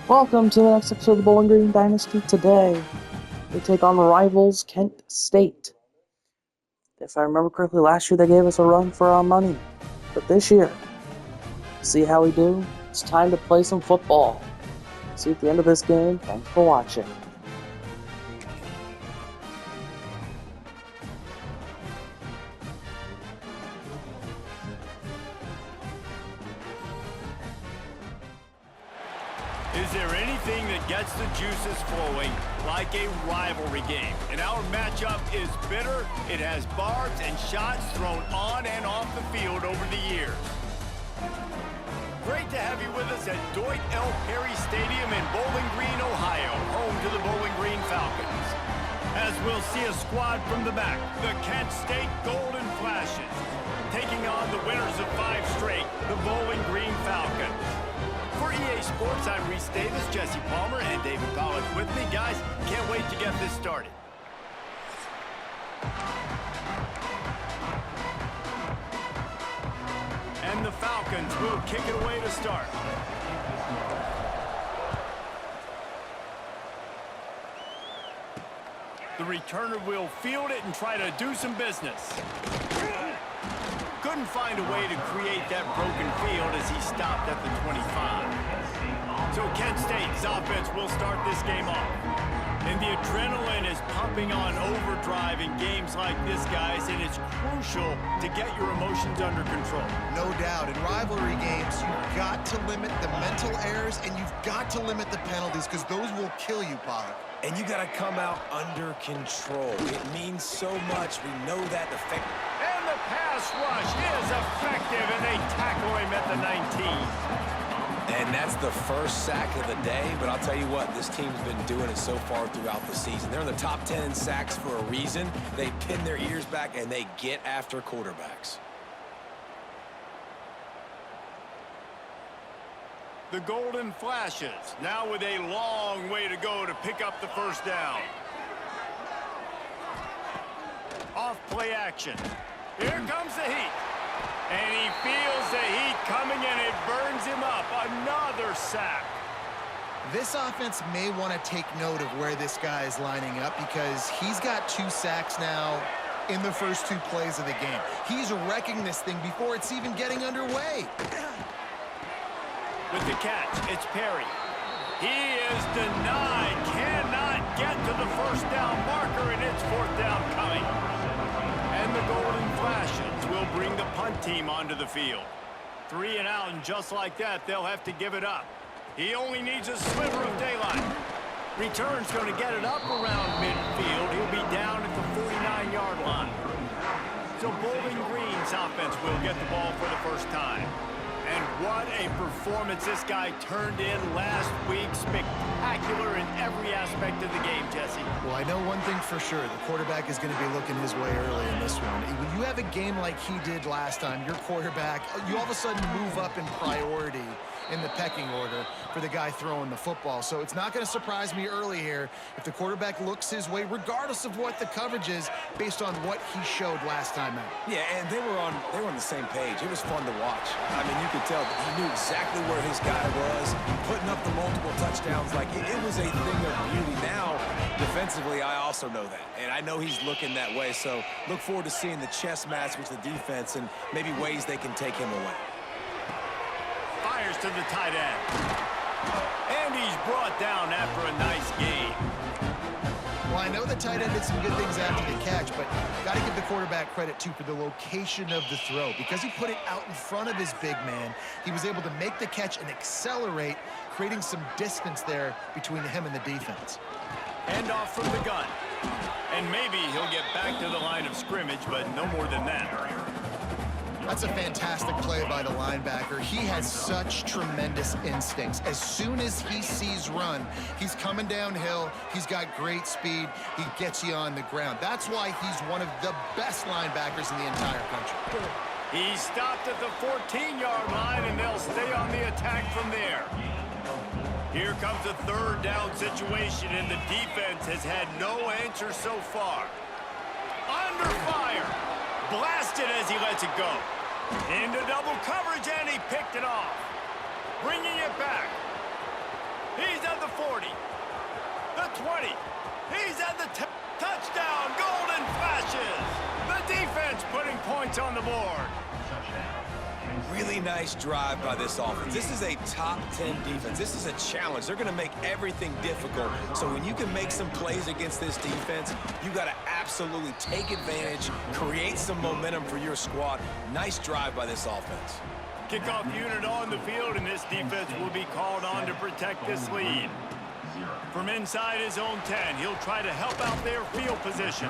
Welcome to the next episode of the Bowling Green Dynasty. Today, we take on rivals Kent State. If I remember correctly, last year they gave us a run for our money. But this year, see how we do? It's time to play some football. See you at the end of this game. Thanks for watching. Is there anything that gets the juices flowing like a rivalry game? And our matchup is bitter. It has barbs and shots thrown on and off the field over the years. Great to have you with us at Dwight L. Perry Stadium in Bowling Green, Ohio, home to the Bowling Green Falcons. As we'll see a squad from the back, the Kent State Golden Flashes, taking on the winners of 5 straight, the Bowling Green Falcons. For EA Sports, I'm Reese Davis, Jesse Palmer, and David Pollock with me. Guys, can't wait to get this started. And the Falcons will kick it away to start. The returner will field it and try to do some business. Couldn't find a way to create that broken field as he stopped at the 25. So Kent State's offense will start this game off. And the adrenaline is pumping on overdrive in games like this, guys, and it's crucial to get your emotions under control. No doubt. In rivalry games, you've got to limit the mental errors and you've got to limit the penalties because those will kill you, Pollock. And you got to come out under control. It means so much. We know that effect. And the pass rush is effective, and they tackle him at the 19. And that's the first sack of the day, but I'll tell you what, this team's been doing it so far throughout the season. They're in the top 10 in sacks for a reason. They pin their ears back, and they get after quarterbacks. The Golden Flashes, now with a long way to go to pick up the first down. Off play action. Here comes the heat. And he feels the heat coming, and it burns him up. Another sack. This offense may want to take note of where this guy is lining up because he's got 2 sacks now in the first 2 plays of the game. He's wrecking this thing before it's even getting underway. With the catch, it's Perry. He is denied. Cannot get to the first down marker, and it's 4th down coming. And the Golden Flashes will bring the punt team onto the field. 3 and out, and just like that, they'll have to give it up. He only needs a sliver of daylight. Return's going to get it up around midfield. He'll be down at the 49-yard line. So Bowling Green's offense will get the ball for the first time. And what a performance this guy turned in last week. Spectacular in every aspect of the game, Jesse. Well, I know one thing for sure. The quarterback is going to be looking his way early in this one. When you have a game like he did last time, your quarterback, you all of a sudden move up in priority in the pecking order for the guy throwing the football. So it's not going to surprise me early here if the quarterback looks his way, regardless of what the coverage is, based on what he showed last time out. Yeah, and they were on the same page. It was fun to watch. I mean, you could tell that he knew exactly where his guy was, putting up the multiple touchdowns. Like, it was a thing of beauty. Now, defensively, I also know that. And I know he's looking that way. So look forward to seeing the chess match with the defense and maybe ways they can take him away. Fires to the tight end. And he's brought down after a nice game. Well, I know the tight end did some good things after the catch, but got to give the quarterback credit, too, for the location of the throw. Because he put it out in front of his big man, he was able to make the catch and accelerate, creating some distance there between him and the defense. Hand off from the gun. And maybe he'll get back to the line of scrimmage, but no more than that. That's a fantastic play by the linebacker. He has such tremendous instincts. As soon as he sees run, he's coming downhill. He's got great speed. He gets you on the ground. That's why he's one of the best linebackers in the entire country. He stopped at the 14-yard line, and they'll stay on the attack from there. Here comes a 3rd down situation, and the defense has had no answer so far. Under fire. Blasted as he lets it go. Into double coverage, and he picked it off. Bringing it back. He's 40, the 20. He's at the touchdown. Golden flashes. The defense putting points on the board. Really nice drive by this offense. This is a top 10 defense. This is a challenge. They're going to make everything difficult. So when you can make some plays against this defense, you got to absolutely take advantage, create some momentum for your squad. Nice drive by this offense. Kickoff unit on the field, and this defense will be called on to protect this lead. From inside his own 10, he'll try to help out their field position.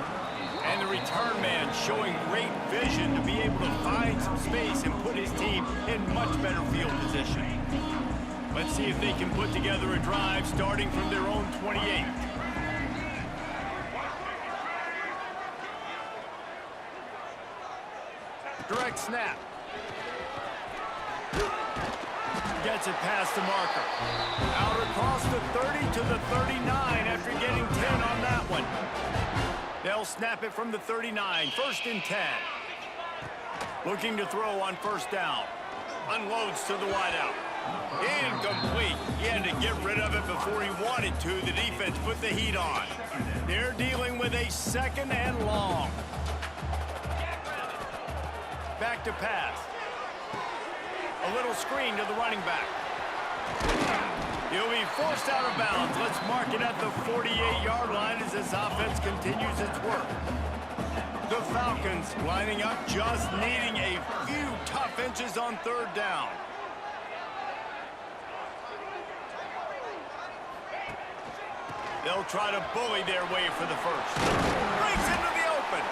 And the return man showing great vision to be able to find some space and put his team in much better field position. Let's see if they can put together a drive starting from their own 28. Direct snap. Gets it past the marker. Out across the 30 to the 39 after getting 10 on that one. They'll snap it from the 39, 1st and 10. Looking to throw on 1st down. Unloads to the wideout. Incomplete. He had to get rid of it before he wanted to. The defense put the heat on. They're dealing with a 2nd and long. Back to pass. A little screen to the running back. He'll be forced out of bounds. Let's mark it at the 48-yard line as this offense continues its work. The Falcons lining up, just needing a few tough inches on 3rd down. They'll try to bully their way for the first. Breaks into the open.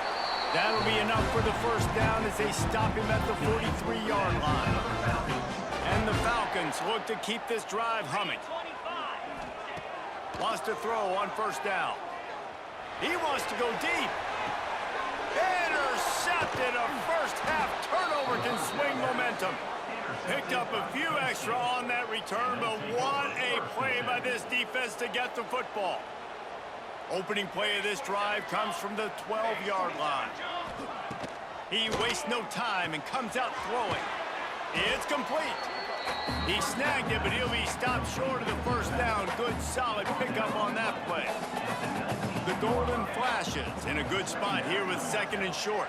That'll be enough for the 1st down as they stop him at the 43-yard line. And the Falcons look to keep this drive humming. Wants to throw on 1st down. He wants to go deep. Intercepted. A first-half turnover can swing momentum. Picked up a few extra on that return, but what a play by this defense to get the football. Opening play of this drive comes from the 12-yard line. He wastes no time and comes out throwing. It's complete. He snagged it, but he'll be stopped short of the 1st down. Good, solid pickup on that play. The Golden flashes in a good spot here with 2nd and short.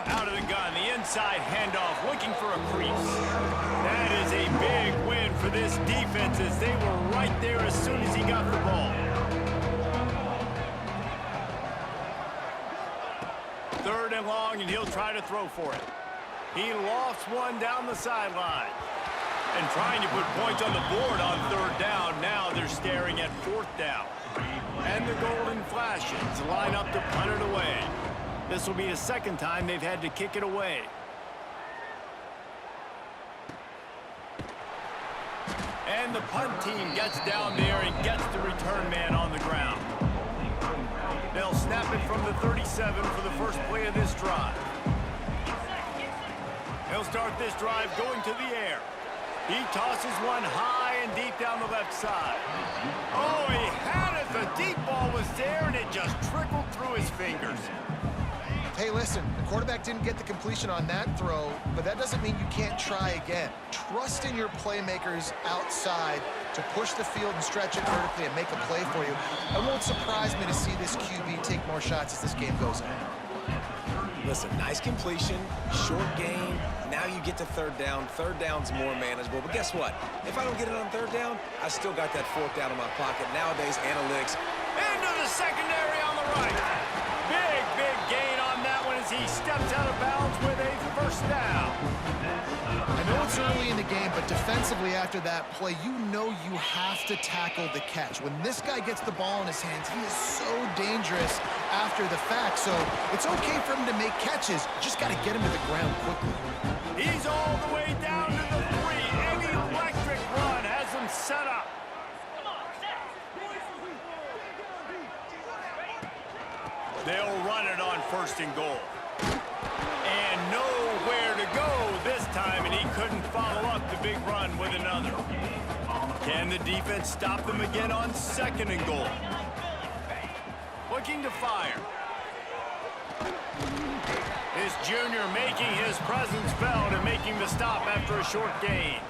Out of the gun, the inside handoff, looking for a crease. That is a big win for this defense as they were right there as soon as he got the ball. 3rd and long, and he'll try to throw for it. He lofts one down the sideline. And trying to put points on the board on 3rd down. Now they're staring at 4th down. And the Golden flashes line up to punt it away. This will be the 2nd time they've had to kick it away. And the punt team gets down there and gets the return man on the ground. They'll snap it from the 37 for the first play of this drive. He'll start this drive going to the air. He tosses one high and deep down the left side. Oh, he had it. The deep ball was there, and it just trickled through his fingers. Hey, listen, the quarterback didn't get the completion on that throw, but that doesn't mean you can't try again. Trust in your playmakers outside to push the field and stretch it vertically and make a play for you. It won't surprise me to see this QB take more shots as this game goes on. Listen, nice completion, short gain. Now you get to 3rd down. 3rd down's more manageable. But guess what? If I don't get it on 3rd down, I still got that 4th down in my pocket. Nowadays, analytics. Into the secondary on the right. Big gain on that one as he steps out of bounds with a 1st down. I know it's early in the game, but defensively after that play, you know you have to tackle the catch. When this guy gets the ball in his hands, he is so dangerous after the fact. So it's okay for him to make catches. You just got to get him to the ground quickly. He's all the way down to the 3. An electric run has him set up. They'll run it on 1st and goal. And nowhere to go this time, and he couldn't follow up the big run with another. Can the defense stop them again on 2nd and goal? Looking to fire. This junior making his presence felt and making the stop after a short gain.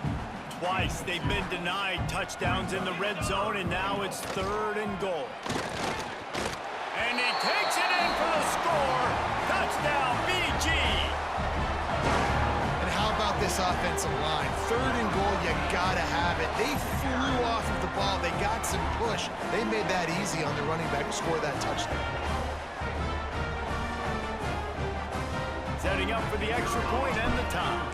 twice. They've been denied touchdowns in the red zone, and now it's 3rd and goal. And he takes it in for the score. Touchdown, BG. And how about this offensive line? 3rd and goal, you gotta have it. They flew off of the ball. They got some push. They made that easy on the running back to score that touchdown. Setting up for the extra point and the time.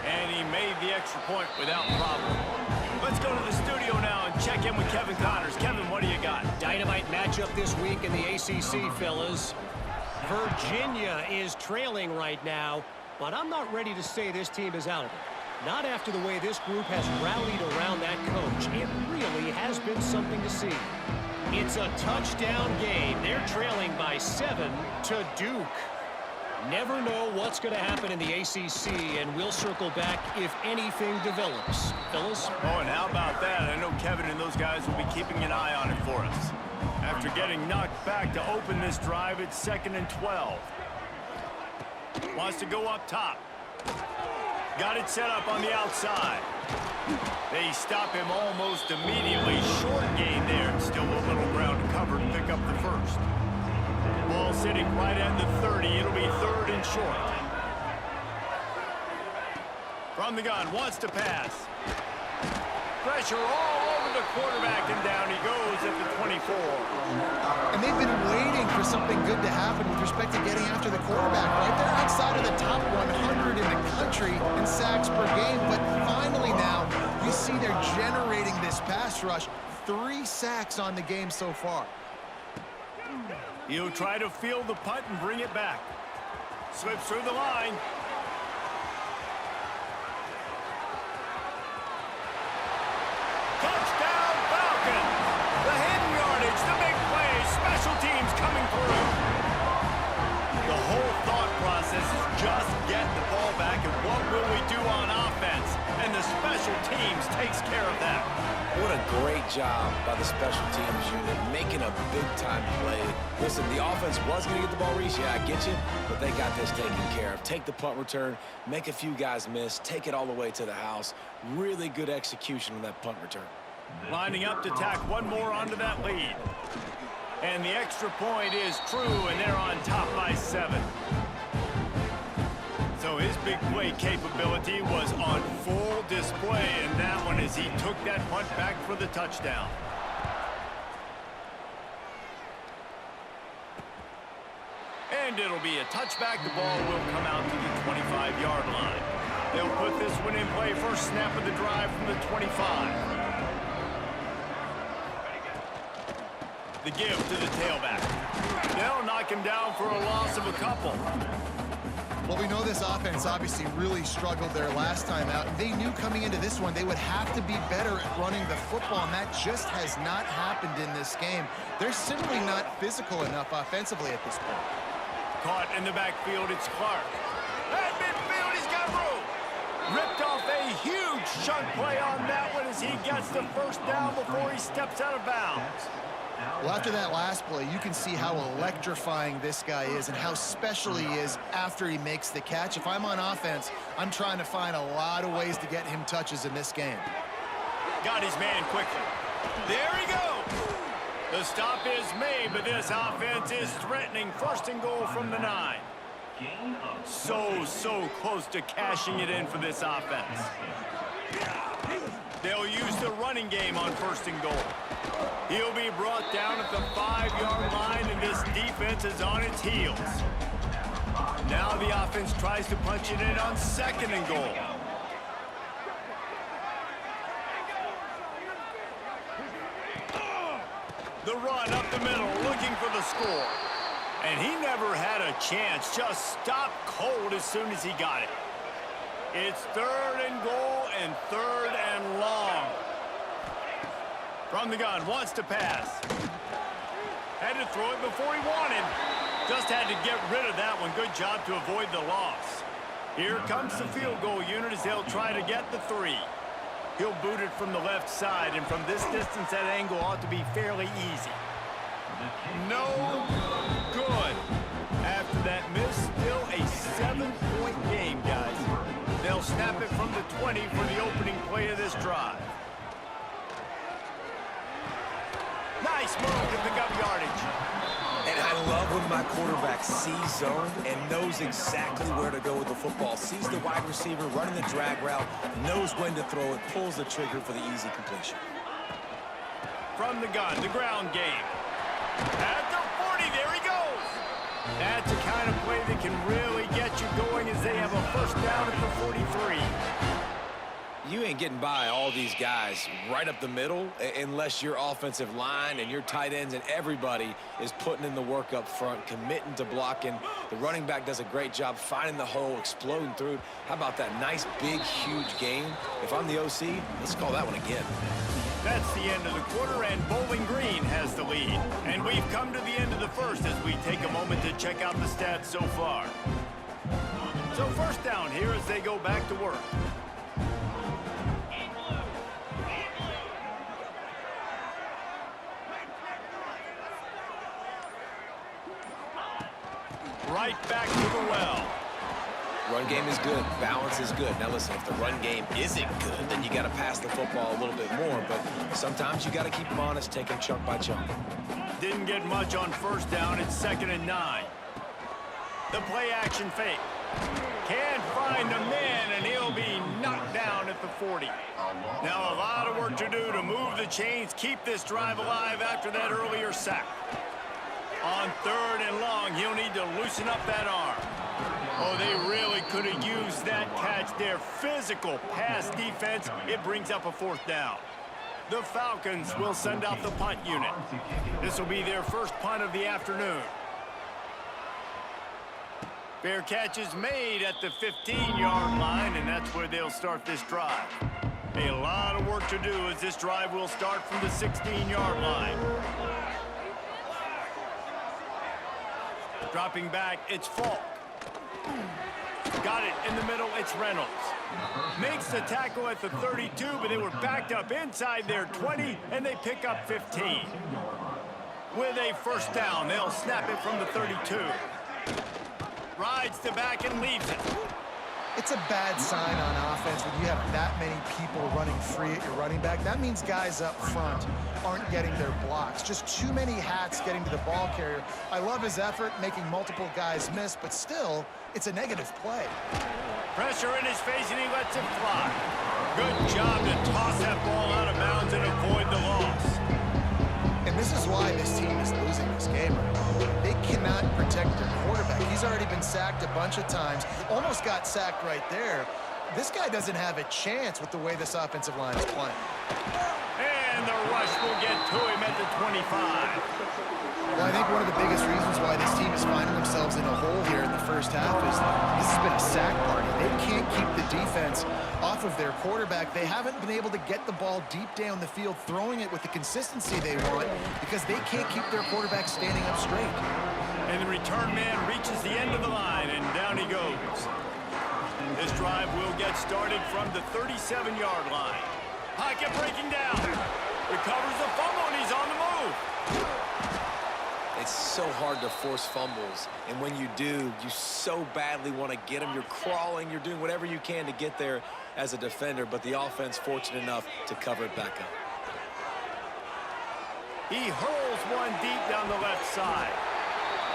And he made the extra point without problem. Let's go to the studio now and check in with Kevin Connors. Kevin, what do you got? Dynamite matchup this week in the ACC, fellas. Virginia is trailing right now, but I'm not ready to say this team is out of it. Not after the way this group has rallied around that coach. It really has been something to see. It's a touchdown game. They're trailing by 7 to Duke. Never know what's going to happen in the ACC, and we'll circle back if anything develops. Fellas? Oh, and how about that? I know Kevin and those guys will be keeping an eye on it for us. After getting knocked back to open this drive, it's 2nd and 12. Wants to go up top. Got it set up on the outside. They stop him almost immediately. Short gain there, and still a little ground to cover to pick up the first. Ball sitting right at the 30. It'll be 3rd and short. From the gun, wants to pass. Pressure all over the quarterback, and down he goes at the 24. And they've been waiting for something good to happen with respect to getting after the quarterback, right? They're outside of the top 100 in the country in sacks per game, but finally now you see they're generating this pass rush. 3 sacks on the game so far. He'll try to field the punt and bring it back. Slips through the line. Touchdown, Falcons! The hidden yardage, the big play, special teams coming through. The whole thought process is just get the ball back, and what will we do on offense? And the special teams takes care of that. What a great job by the special teams unit, making a big-time play. Listen, the offense was going to get the ball reached. Yeah, I get you, but they got this taken care of. Take the punt return, make a few guys miss, take it all the way to the house. Really good execution on that punt return. Lining up to tack one more onto that lead. And the extra point is true, and they're on top by 7. So his big play capability was on full display, and that one as he took that punt back for the touchdown. And it'll be a touchback. The ball will come out to the 25-yard line. They'll put this one in play. First snap of the drive from the 25. The give to the tailback. They'll knock him down for a loss of a couple. Well, we know this offense obviously really struggled there last time out. They knew coming into this one they would have to be better at running the football, and that just has not happened in this game. They're simply not physical enough offensively at this point. Caught in the backfield, it's Clark. At midfield, he's got room. Ripped off a huge chunk play on that one as he gets the first down before he steps out of bounds. Well, after that last play, you can see how electrifying this guy is and how special he is after he makes the catch. If I'm on offense, I'm trying to find a lot of ways to get him touches in this game. Got his man quickly. There he goes. The stop is made, but this offense is threatening. 1st and goal from the 9. So close to cashing it in for this offense. They'll use the running game on 1st and goal. He'll be brought down at the 5-yard line, and this defense is on its heels. Now the offense tries to punch it in on 2nd and goal. The run up the middle, looking for the score. And he never had a chance, just stopped cold as soon as he got it. It's 3rd and goal and 3rd and long. From the gun, wants to pass. Had to throw it before he wanted. Just had to get rid of that one. Good job to avoid the loss. Here comes the field goal unit as they'll try to get the 3. He'll boot it from the left side, and from this distance, that angle ought to be fairly easy. No good. After that miss, still a 7-point game, guys. They'll They'll snap it from the 20 for the opening play of this drive. Nice move to pick up yardage. And I love when my quarterback sees zone and knows exactly where to go with the football. Sees the wide receiver running the drag route, knows when to throw it, pulls the trigger for the easy completion. From the gun, the ground game. At the 40, there he goes. That's the kind of play that can really get you going as they have a first down at the 43. You ain't getting by all these guys right up the middle unless your offensive line and your tight ends and everybody is putting in the work up front, committing to blocking. The running back does a great job finding the hole, exploding through. How about that nice, big, huge game? If I'm the OC, let's call that one again. That's the end of the quarter, and Bowling Green has the lead. And we've come to the end of the first as we take a moment to check out the stats so far. So first down here as they go back to work. Right back to the well. Run game is good. Balance is good. Now listen, if the run game isn't good, then you got to pass the football a little bit more. But sometimes you got to keep them honest, take them chunk by chunk. Didn't get much on first down. It's 2nd and 9. The play action fake. Can't find a man, and he'll be knocked down at the 40. Now a lot of work to do to move the chains, keep this drive alive after that earlier sack. On 3rd and long, he'll need to loosen up that arm. Oh, they really could have used that catch there. Physical pass defense. It brings up a 4th down. The Falcons will send out the punt unit. This will be their first punt of the afternoon. Fair catch is made at the 15-yard line, and that's where they'll start this drive. A lot of work to do as this drive will start from the 16-yard line. Dropping back, it's Falk. Got it in the middle, it's Reynolds. Makes the tackle at the 32, but they were backed up inside their 20, and they pick up 15. With a first down, they'll snap it from the 32. Rides the back and leaves it. It's a bad sign on offense when you have that many people running free at your running back. That means guys up front aren't getting their blocks. Just too many hats getting to the ball carrier. I love his effort, making multiple guys miss, but still, it's a negative play. Pressure in his face, and he lets it fly. Good job to toss that ball out of bounds and avoid the loss. And this is why this team is losing this game right now. They cannot protect their quarterback. He's already been sacked a bunch of times. Almost got sacked right there. This guy doesn't have a chance with the way this offensive line is playing. And the rush will get to him at the 25. Well, I think one of the biggest reasons why this team is finding themselves in a hole here in the first half is this has been a sack party. They can't keep the defense off of their quarterback. They haven't been able to get the ball deep down the field, throwing it with the consistency they want because they can't keep their quarterback standing up straight. And the return man reaches the end of the line, and down he goes. This drive will get started from the 37-yard line. Pocket breaking down. Recovers the fumble, and he's on the move. It's so hard to force fumbles, and when you do, you so badly want to get them. You're crawling, you're doing whatever you can to get there as a defender, but the offense fortunate enough to cover it back up. He hurls one deep down the left side.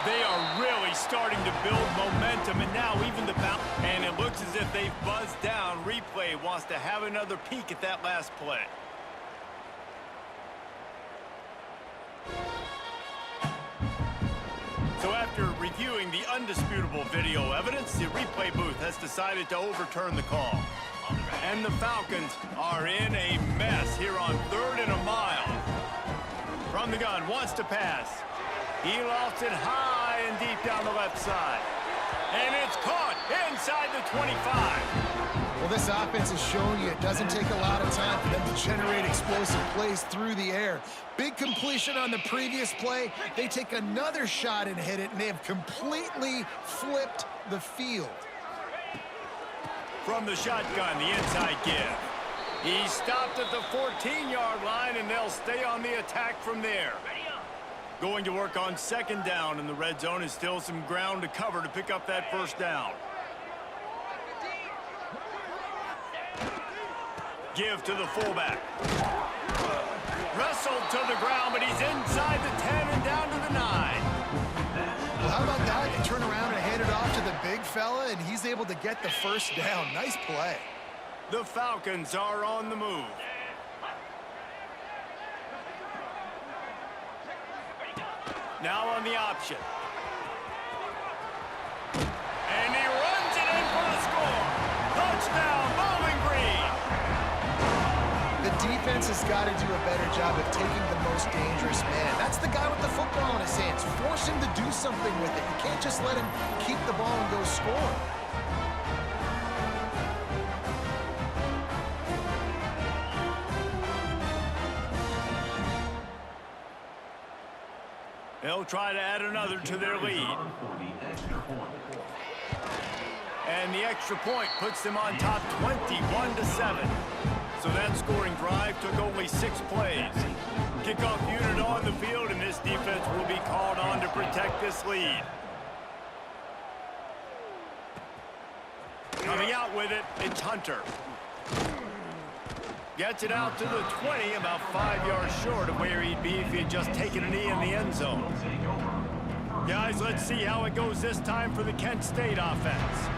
They are really starting to build momentum, and now even the bounce. And it looks as if they've buzzed down. Replay wants to have another peek at that last play. So after reviewing the undisputable video evidence, the replay booth has decided to overturn the call. And the Falcons are in a mess here on 3rd and a mile. From the gun, wants to pass. He lofts it high and deep down the left side. And it's caught inside the 25. Well, this offense is showing you it doesn't take a lot of time for them to generate explosive plays through the air. Big completion on the previous play. They take another shot and hit it, and they have completely flipped the field. From the shotgun, the inside give. He stopped at the 14-yard line, and they'll stay on the attack from there. Going to work on 2nd down, and the red zone is still some ground to cover to pick up that first down. Give to the fullback. Wrestled to the ground, but he's inside the 10 and down to the 9. Well, how about that? They turn around and hand it off to the big fella, and he's able to get the first down. Nice play. The Falcons are on the move. Now on the option. And he runs it in for the score. Touchdown, Bowling Green. The defense has got to do a better job of taking the most dangerous man. That's the guy with the football in his hands. Force him to do something with it. You can't just let him keep the ball and go score. They'll try to add another to their lead. And the extra point puts them on top 21-7. So that scoring drive took only 6 plays. Kickoff unit on the field, and this defense will be called on to protect this lead. Coming out with it, it's Hunter. Gets it out to the 20, about 5 yards short of where he'd be if he had just taken a knee in the end zone. Guys, let's see how it goes this time for the Kent State offense.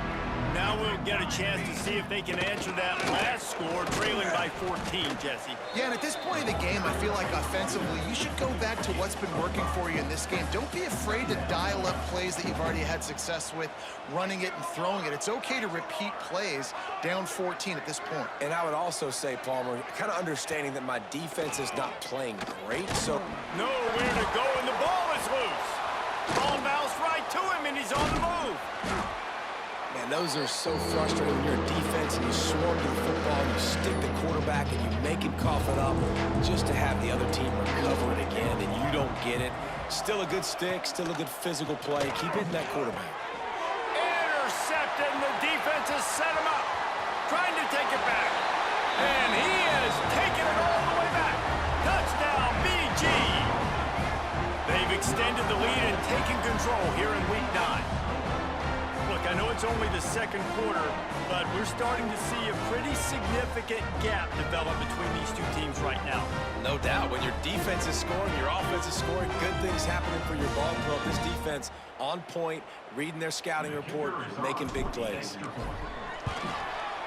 Now we'll get a chance to see if they can answer that last score, trailing by 14, Jesse. Yeah, and at this point of the game, I feel like offensively, you should go back to what's been working for you in this game. Don't be afraid to dial up plays that you've already had success with, running it and throwing it. It's okay to repeat plays down 14 at this point. And I would also say, Palmer, kind of understanding that my defense is not playing great, so... Nowhere to go, and the ball is loose. Ball bounced right to him, and he's on the move. Man, those are so frustrating when you're a defense and you swarm to the football, and you stick the quarterback, and you make him cough it up just to have the other team recover it again, and you don't get it. Still a good stick, still a good physical play. Keep hitting that quarterback. Intercepted, and the defense has set him up. Trying to take it back. And he has taken it all the way back. Touchdown, BG. They've extended the lead and taken control here in Week 9. Look, I know it's only the second quarter, but we're starting to see a pretty significant gap develop between these two teams right now. No doubt. When your defense is scoring, your offense is scoring, good things happening for your ball club. This defense on point, reading their scouting report, making big plays.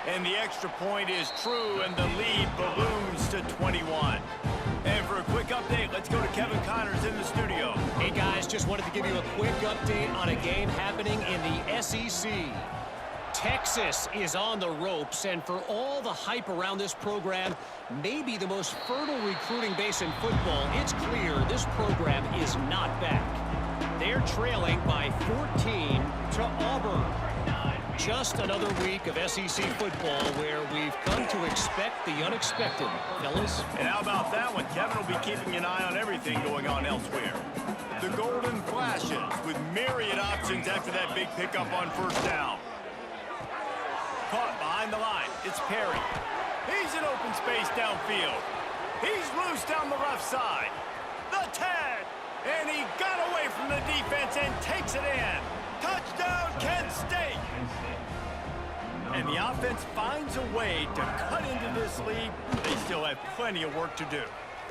And the extra point is true, and the lead balloons to 21. And for a quick update, let's go to Kevin Connors in the studio. Hey, guys, just wanted to give you a quick update on a game happening in the SEC. Texas is on the ropes, and for all the hype around this program, maybe the most fertile recruiting base in football, it's clear this program is not back. They're trailing by 14 to Auburn. Just another week of SEC football where we've come to expect the unexpected, fellas. And how about that one? Kevin will be keeping an eye on everything going on elsewhere. The Golden Flashes with myriad options after that big pickup on first down. Caught behind the line. It's Perry. He's in open space downfield. He's loose down the left side. The 10. And he got away from the defense and takes it in. Touchdown, Kent State. And the offense finds a way to cut into this lead. They still have plenty of work to do.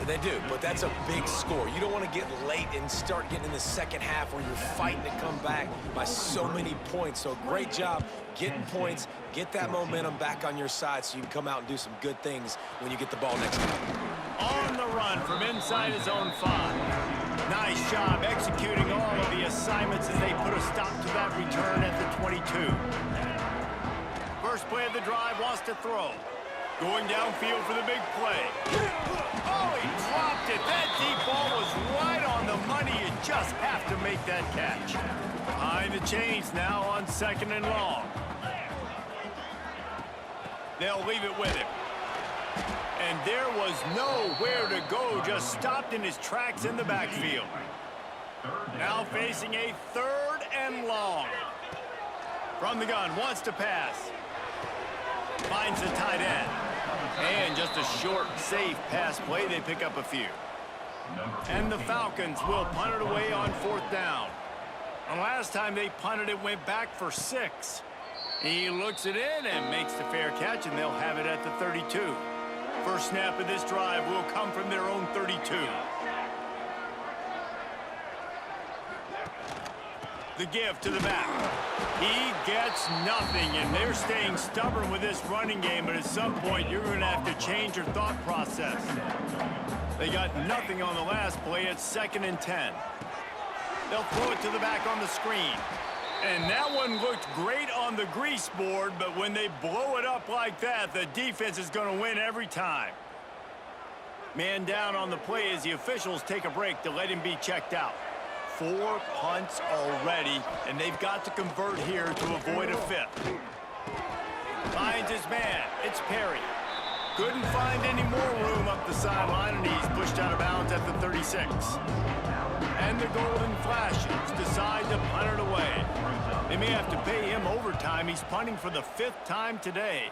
They do, but that's a big score. You don't want to get late and start getting in the second half where you're fighting to come back by so many points. So great job getting points, get that momentum back on your side so you can come out and do some good things when you get the ball next time. On the run from inside his own 5. Nice job executing all of the assignments as they put a stop to that return at the 22. First play of the drive, wants to throw. Going downfield for the big play. Oh, he dropped it. That deep ball was right on the money. You just have to make that catch. Behind the chains now on 2nd and long. They'll leave it with him. And there was nowhere to go, just stopped in his tracks in the backfield. Now facing a 3rd and long. From the gun, wants to pass. Finds the tight end. And just a short, safe pass play. They pick up a few. And the Falcons will punt it away on 4th down. And last time they punted it, went back for 6. He looks it in and makes the fair catch, and they'll have it at the 32. First snap of this drive will come from their own 32. The give to the back. He gets nothing, and they're staying stubborn with this running game, but at some point you're going to have to change your thought process. They got nothing on the last play. It's 2nd and 10. They'll throw it to the back on the screen. And that one looked great on the grease board, but when they blow it up like that, the defense is going to win every time. Man down on the play as the officials take a break to let him be checked out. 4 punts already, and they've got to convert here to avoid a 5th. Finds his man. It's Perry. Couldn't find any more room up the sideline, and he's pushed out of bounds at the 36. And the Golden Flashes decide to punt it away. They may have to pay him overtime. He's punting for the 5th time today.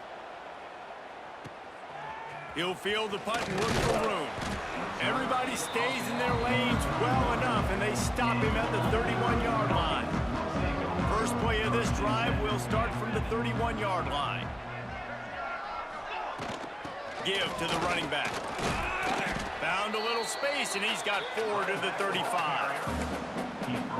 He'll field the punt and look for room. Everybody stays in their lanes well enough, and they stop him at the 31-yard line. First play of this drive will start from the 31-yard line. Give to the running back. Found a little space, and he's got 4 to the 35.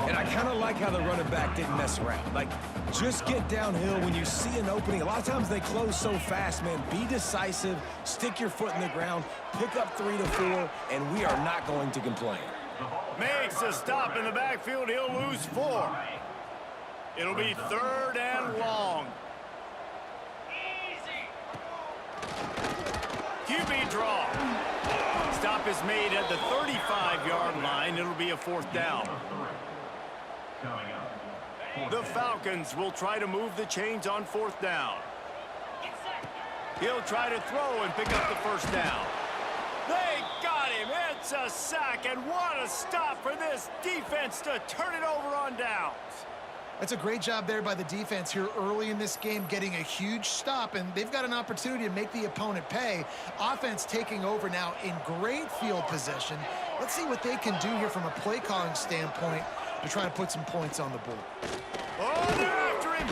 And I kind of like how the running back didn't mess around. Like, just get downhill when you see an opening. A lot of times they close so fast, man. Be decisive, stick your foot in the ground, pick up 3 to 4, and we are not going to complain. Makes a stop in the backfield. He'll lose 4. It'll be 3rd and long. QB draw. Stop is made at the 35-yard line. It'll be a 4th down. The Falcons will try to move the chains on 4th down. He'll try to throw and pick up the 1st down. They got him. It's a sack, and what a stop for this defense to turn it over on downs. That's a great job there by the defense here early in this game, getting a huge stop, and they've got an opportunity to make the opponent pay. Offense taking over now in great field position. Let's see what they can do here from a play calling standpoint to try to put some points on the board. Oh, they're after him.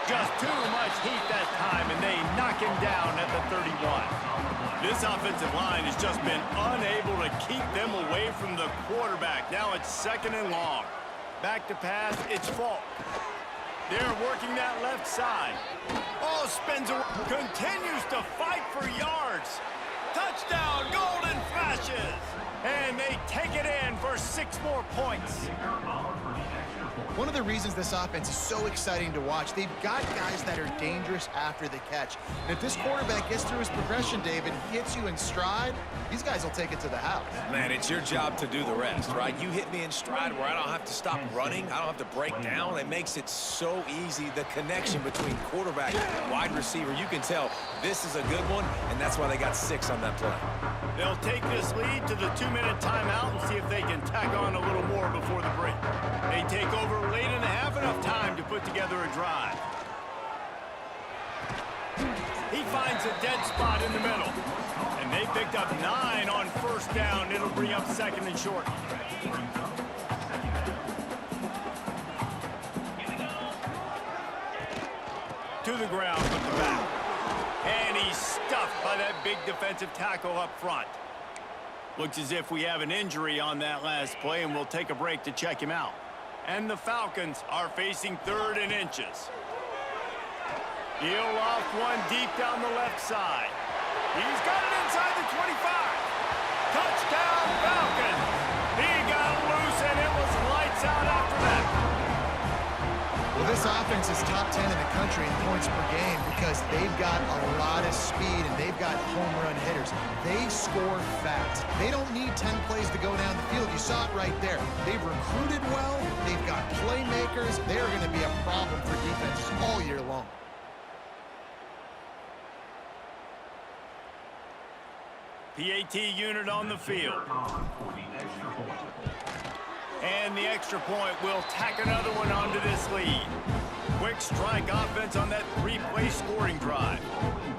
Just too much heat that time, and they knock him down at the 31. This offensive line has just been unable to keep them away from the quarterback. Now it's 2nd and long. Back to pass, it's Falk. They're working that left side. Oh, spins around, continues to fight for yards. Touchdown, Golden Flashes. And they take it in for 6 more points. One of the reasons this offense is so exciting to watch, they've got guys that are dangerous after the catch. And if this quarterback gets through his progression, David, hits you in stride, these guys will take it to the house. Man, it's your job to do the rest, right? You hit me in stride where I don't have to stop running. I don't have to break down. It makes it so easy, the connection between quarterback and wide receiver. You can tell this is a good one, and that's why they got 6 on that play. They'll take this lead to the 2-minute timeout and see if they can tack on a little more before the break. They take over late and have enough time to put together a drive. He finds a dead spot in the middle. And they picked up 9 on 1st down. It'll bring up 2nd and short. To the ground with the back. And he's stuffed by that big defensive tackle up front. Looks as if we have an injury on that last play, and we'll take a break to check him out. And the Falcons are facing 3rd and inches. He'll loft one deep down the left side. He's got it inside the 25. Touchdown, Falcons. He got loose, and it was lights out after that. Well, this offense is top 10 in the country in points per game because they've got a lot of speed and they've got home run hitters. They score fast. They don't need 10 plays to go down the field. You saw it right there. They've recruited well. They've got playmakers. They're going to be a problem for defenses all year long. PAT unit on the field. And the extra point will tack another one onto this lead. Quick strike offense on that 3-play scoring drive.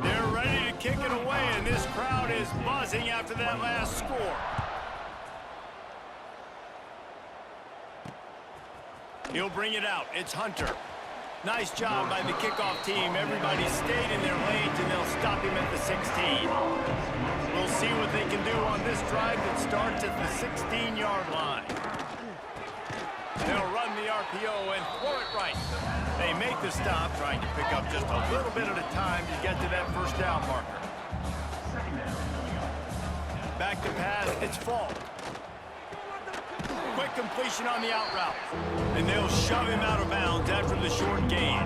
They're ready to kick it away, and this crowd is buzzing after that last score. He'll bring it out. It's Hunter. Nice job by the kickoff team. Everybody stayed in their lanes, and they'll stop him at the 16. We'll see what they can do on this drive that starts at the 16-yard line. They'll run the RPO and throw it right. They make the stop, trying to pick up just a little bit at a time to get to that first down marker. Back to pass, it's Falk. Quick completion on the out route. And they'll shove him out of bounds after the short gain.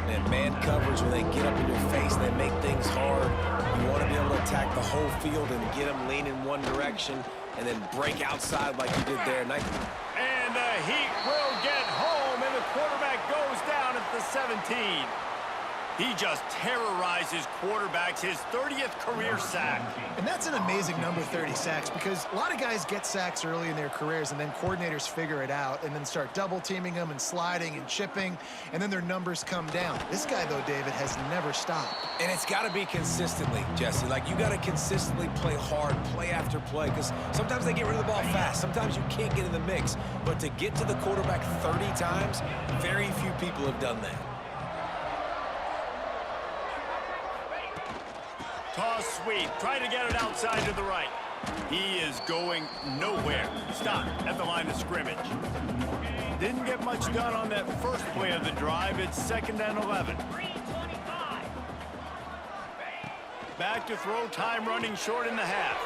And man coverage, when they get up in your face, they make things hard. You want to be able to attack the whole field and get them leaning one direction and then break outside like you did there. And the Heat will get home, and the quarterback goes down at the 17. He just terrorizes quarterbacks, his 30th career sack. And that's an amazing number, 30 sacks, because a lot of guys get sacks early in their careers, and then coordinators figure it out and then start double-teaming them and sliding and chipping, and then their numbers come down. This guy, though, David, has never stopped. And it's got to be consistently, Jesse. Like, you got to consistently play hard, play after play, because sometimes they get rid of the ball fast. Sometimes you can't get in the mix. But to get to the quarterback 30 times, very few people have done that. Toss sweep, try to get it outside to the right. He is going nowhere. Stop at the line of scrimmage. Didn't get much done on that first play of the drive. It's 2nd and 11. Back to throw, time running short in the half.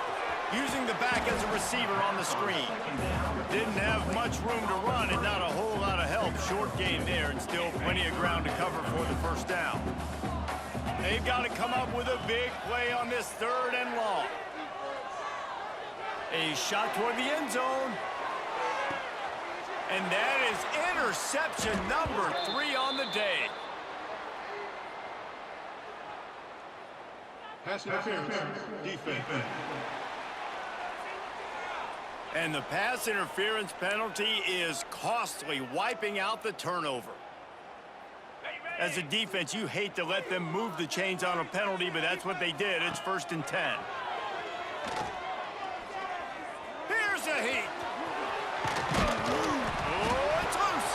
Using the back as a receiver on the screen. Didn't have much room to run and not a whole lot of help. Short gain there and still plenty of ground to cover for the first down. They've got to come up with a big play on this 3rd and long. A shot toward the end zone. And that is interception number 3 on the day. Pass interference, defense. And the pass interference penalty is costly, wiping out the turnover. As a defense, you hate to let them move the chains on a penalty, but that's what they did. It's 1st and 10. Here's the Heat. Oh, it's loose.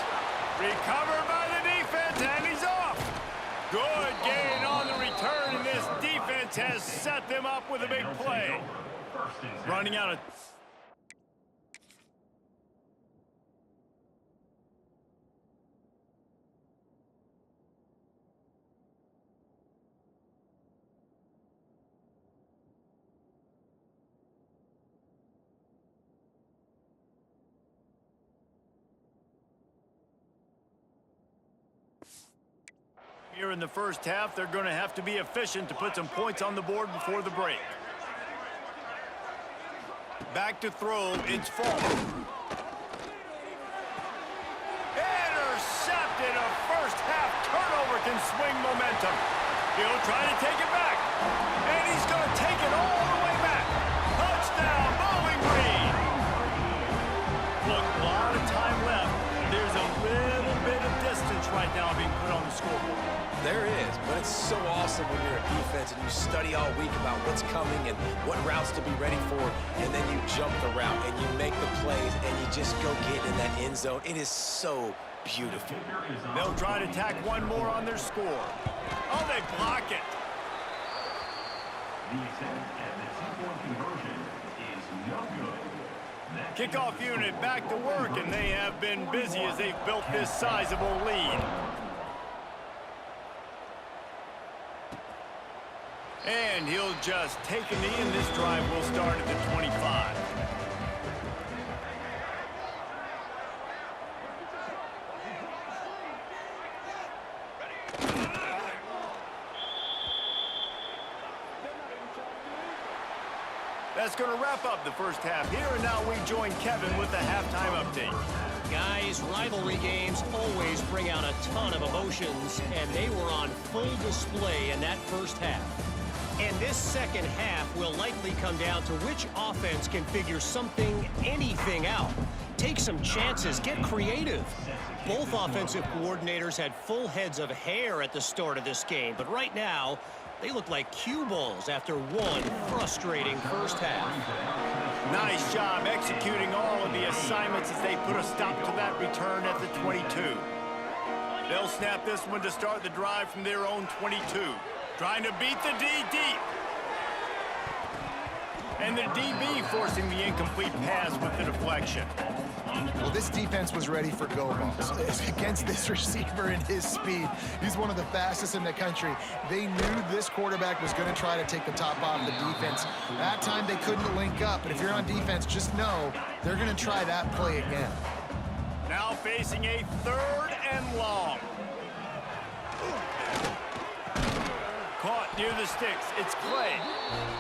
Recovered by the defense, and he's off. Good gain on the return, and this defense has set them up with a big play. Running out of... Here in the first half, they're going to have to be efficient to put some points on the board before the break. Back to throw, it's Falk. Intercepted, a first half turnover can swing momentum. He'll try to take it back, and he's going to take it all the way back. Touchdown, Bowling Green. Look, a lot of time left. There's a little bit of distance right now being put on the scoreboard. There is, but it's so awesome when you're a defense and you study all week about what's coming and what routes to be ready for, and then you jump the route and you make the plays and you just go get in that end zone. It is so beautiful. They'll try to tack one more on their score. Oh, they block it. The attempt at the two-point conversion is no good. Kickoff unit back to work, and they have been busy as they've built this sizable lead. And he'll just take a knee, and this drive will start at the 25. That's going to wrap up the first half here, and now we join Kevin with the halftime update. Guys, rivalry games always bring out a ton of emotions, and they were on full display in that first half. And this second half will likely come down to which offense can figure something, anything out. Take some chances, get creative. Both offensive coordinators had full heads of hair at the start of this game, but right now, they look like cue balls after one frustrating first half. Nice job executing all of the assignments as they put a stop to that return at the 22. They'll snap this one to start the drive from their own 22. Trying to beat the D deep. And the DB forcing the incomplete pass with the deflection. Well, this defense was ready for go balls. Against this receiver and his speed, he's one of the fastest in the country. They knew this quarterback was going to try to take the top off the defense. That time they couldn't link up, but if you're on defense, just know they're going to try that play again. Now facing a 3rd and long. Caught near the sticks. It's Clay.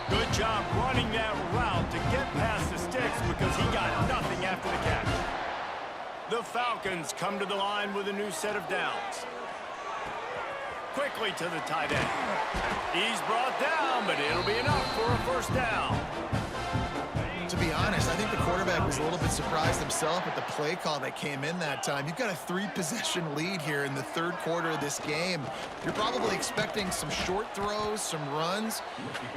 Good job running that route to get past the sticks because he got nothing after the catch. The Falcons come to the line with a new set of downs. Quickly to the tight end. He's brought down, but it'll be enough for a first down. To be honest, I think the quarterback was a little bit surprised himself at the play call that came in that time. You've got a 3-possession lead here in the 3rd quarter of this game. You're probably expecting some short throws, some runs.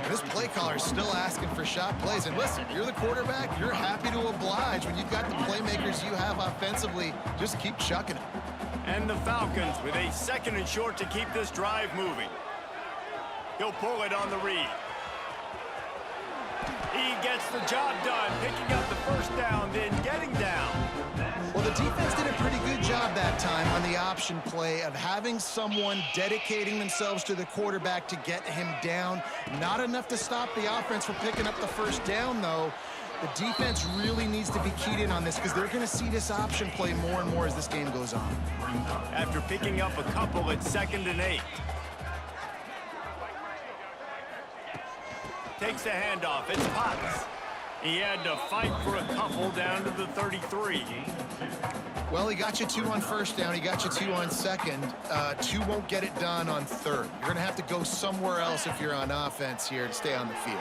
This play caller is still asking for shot plays. And listen, you're the quarterback. You're happy to oblige. When you've got the playmakers you have offensively, just keep chucking them. And the Falcons with a 2nd and short to keep this drive moving. He'll pull it on the read. He gets the job done, picking up the first down, then getting down. Well, the defense did a pretty good job that time on the option play of having someone dedicating themselves to the quarterback to get him down. Not enough to stop the offense from picking up the first down, though. The defense really needs to be keyed in on this because they're going to see this option play more and more as this game goes on. After picking up a couple at 2nd and 8. Takes the handoff. It's Potts. He had to fight for a couple down to the 33. Well, he got you 2 on first down. He got you 2 on second. 2 won't get it done on 3rd. You're going to have to go somewhere else if you're on offense here to stay on the field.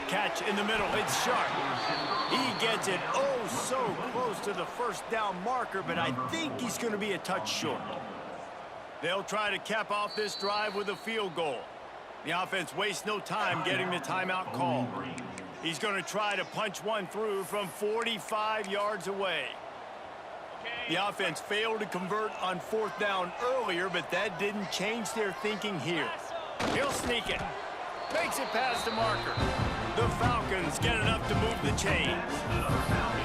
Catch in the middle. It's Sharp. He gets it oh so close to the first down marker, but I think he's going to be a touch short. They'll try to cap off this drive with a field goal. The offense wastes no time getting the timeout call. He's going to try to punch one through from 45 yards away. The offense failed to convert on 4th down earlier, but that didn't change their thinking here. He'll sneak it. Makes it past the marker. The Falcons get enough to move the chains.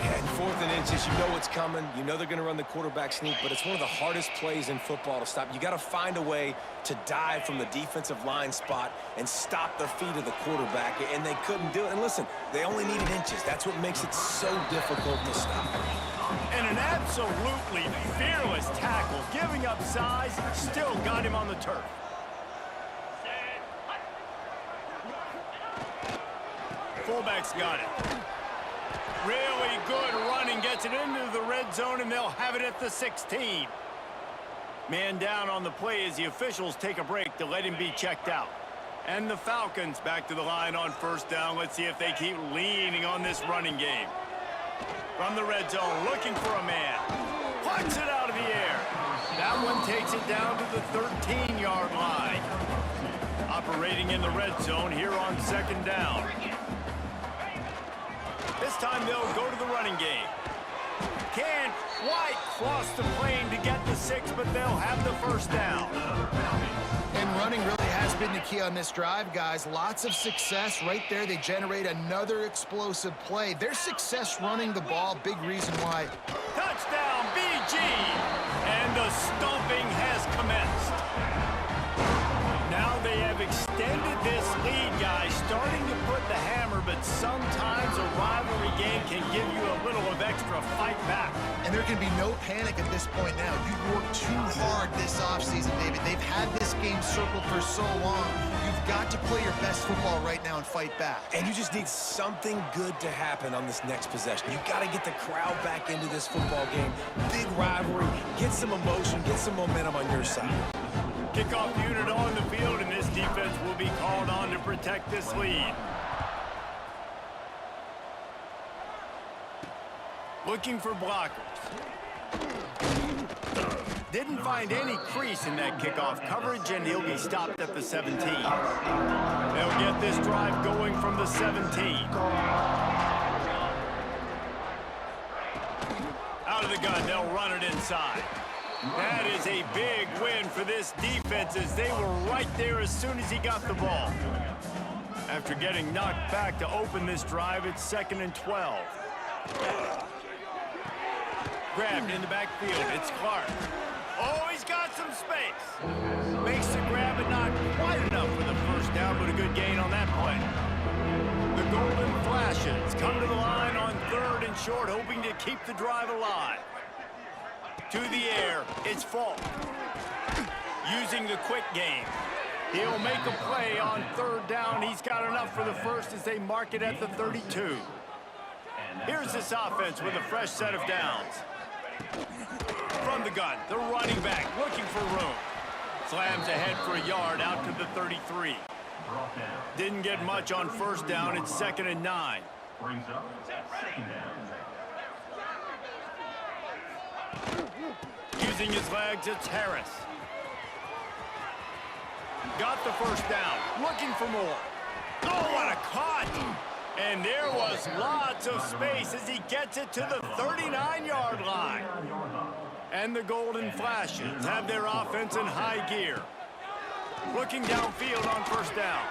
And 4th and inches, you know what's coming. You know they're going to run the quarterback sneak, but it's one of the hardest plays in football to stop. You got to find a way to dive from the defensive line spot and stop the feet of the quarterback, and they couldn't do it. And listen, they only needed inches. That's what makes it so difficult to stop. And an absolutely fearless tackle, giving up size, still got him on the turf. Fullback's got it. Really good running, gets it into the red zone, and they'll have it at the 16. Man down on the play as the officials take a break to let him be checked out. And the Falcons back to the line on 1st down. Let's see if they keep leaning on this running game. From the red zone, looking for a man. Punts it out of the air. That one takes it down to the 13-yard line. Operating in the red zone here on 2nd down. This time they'll go to the running game. Can't quite cross the plane to get the 6, but they'll have the first down. And running really has been the key on this drive, guys. Lots of success right there. They generate another explosive play. Their success running the ball, big reason why. Touchdown, BG! And the stomping has commenced. Now they have extended this lead, guys, starting to put the hammer, but sometimes a rivalry game can give you a little of extra fight back. And there can be no panic at this point now. You've worked too hard this offseason, David. They've had this game circled for so long. You've got to play your best football right now and fight back. And you just need something good to happen on this next possession. You got to get the crowd back into this football game. Big rivalry. Get some emotion. Get some momentum on your side. Kickoff unit on the field, and this defense will be called on to protect this lead. Looking for blockers. Didn't find any crease in that kickoff coverage, and he'll be stopped at the 17. They'll get this drive going from the 17. Out of the gun, they'll run it inside. That is a big win for this defense as they were right there as soon as he got the ball. After getting knocked back to open this drive, it's 2nd and 12. Grabbed in the backfield, it's Clark. Oh, he's got some space. Makes the grab, but not quite enough for the first down, but a good gain on that play. The Golden Flashes come to the line on 3rd and short, hoping to keep the drive alive. To the air, it's Falk. Using the quick game. He'll make a play on 3rd down. He's got enough for the first as they mark it at the 32. Here's this offense with a fresh set of downs. From the gun, the running back looking for room. Slams ahead for a yard out to the 33. Didn't get much on 1st down. It's 2nd and 9. Brings up 2nd down. Using his legs, it's Harris. Got the first down. Looking for more. Oh, what a cut! And there was lots of space as he gets it to the 39-yard line. And the Golden Flashes have their offense in high gear. Looking downfield on 1st down.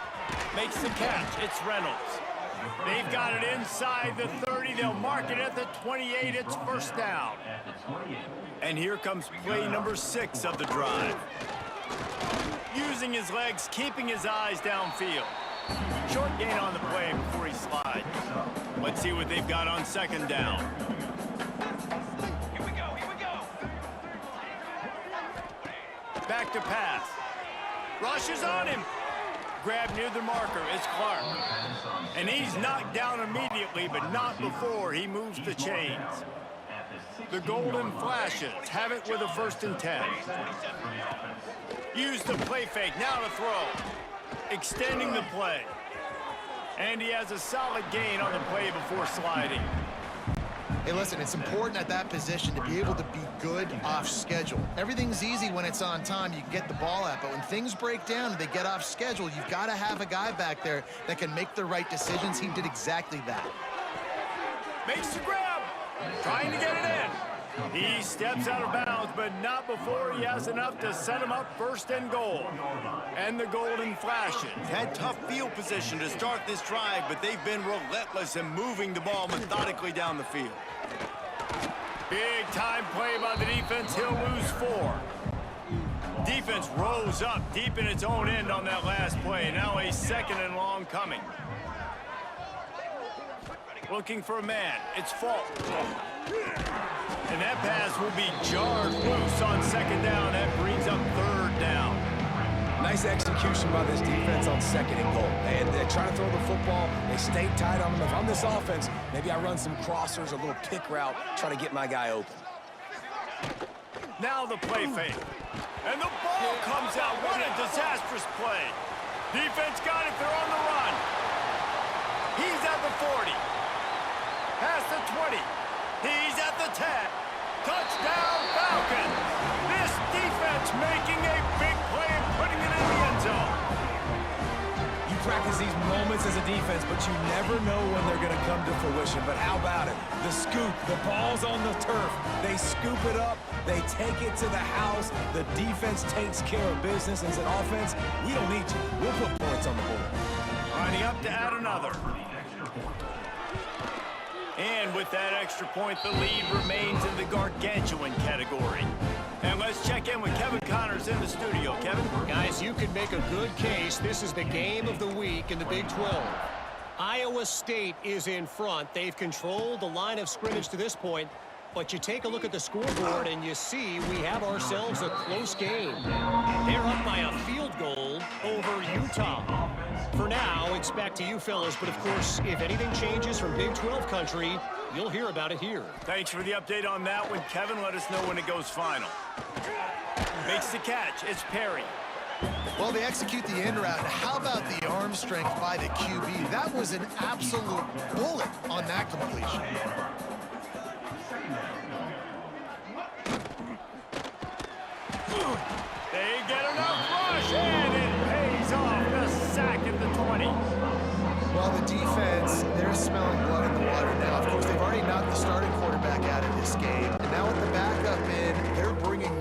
Makes the catch. It's Reynolds. They've got it inside the 30. They'll mark it at the 28. It's 1st down. And here comes play number 6 of the drive. Using his legs, keeping his eyes downfield. Short gain on the play before he slides. Let's see what they've got on 2nd down. Here we go. Back to pass. Rushes on him. Grab near the marker. It's Clark. And he's knocked down immediately, but not before he moves the chains. The Golden Flashes have it with a 1st and 10. Use the play fake. Now to throw. Extending the play. And he has a solid gain on the play before sliding. Hey, listen, it's important at that position to be able to be good off schedule. Everything's easy when it's on time. You can get the ball out, but when things break down and they get off schedule, you've got to have a guy back there that can make the right decisions. He did exactly that. Makes the grab. Trying to get it in. He steps out of bounds, but not before he has enough to set him up 1st and goal. And the Golden Flashes had tough field position to start this drive, but they've been relentless in moving the ball methodically down the field. Big time play by the defense. He'll lose 4. Defense rose up deep in its own end on that last play. Now a 2nd and long coming. Looking for a man. It's Falk. And that pass will be jarred loose on 2nd down. That brings up 3rd down. Nice execution by this defense on 2nd and goal. They try to throw the football. They stay tight on them. If I'm this offense, maybe I run some crossers, a little pick route, try to get my guy open. Now the play fake. And the ball comes out. What a disastrous play. Defense got it. They're on the run. He's at the 40. Past the 20. He's at the 10. Touchdown, Falcons. This defense making a big play and putting it in the end zone. You practice these moments as a defense, but you never know when they're going to come to fruition. But how about it? The scoop, the ball's on the turf. They scoop it up. They take it to the house. The defense takes care of business. As an offense, we don't need you. We'll put points on the board. Lining up to add another. And with that extra point, the lead remains in the gargantuan category. And let's check in with Kevin Connors in the studio. Kevin? Guys, you could make a good case. This is the game of the week in the Big 12. Iowa State is in front. They've controlled the line of scrimmage to this point. But you take a look at the scoreboard and you see we have ourselves a close game. They're up by a field goal over Utah. For now, it's back to you fellas, but of course, if anything changes from Big 12 country, you'll hear about it here. Thanks for the update on that one, Kevin. Let us know when it goes final. Makes the catch. It's Perry. Well, they execute the end route. How about the arm strength by the QB? That was an absolute bullet on that completion. They get enough rush, and it pays off. The sack at the 20. Well, the defense, they're smelling blood in the water now. Of course, they've already knocked the starting quarterback out of this game. And now with the backup in, they're bringing